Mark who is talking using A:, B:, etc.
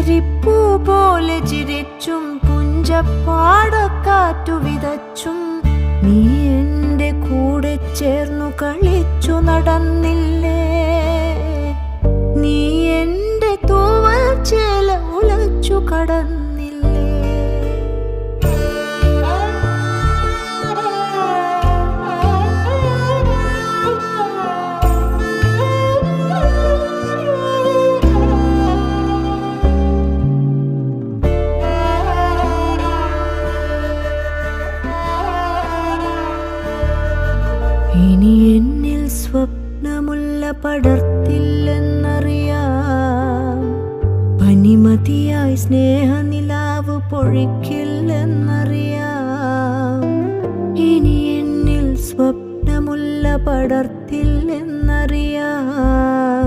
A: പുലരിപ്പൂ പോലെ ചിരിച്ചും പുഞ്ചപ്പാടക്കാറ്റു വിതച്ചും നീ എൻ്റെ കൂടെ ചേർന്നു കളിച്ചു നടന്നില്ലേ. നീ എൻ്റെ തൂവൽ ചേല ഉലച്ചു കടന്നില്ലേ. ഇനി എന്നിൽ സ്വപ്നമുള്ള പടർത്തില്ലെന്നറിയാം. പനിമതിയായി സ്നേഹനിലാവ് പൊഴിക്കില്ലെന്നറിയാം. ഇനി എന്നിൽ സ്വപ്നമുള്ള പടർത്തില്ലെന്നറിയാം.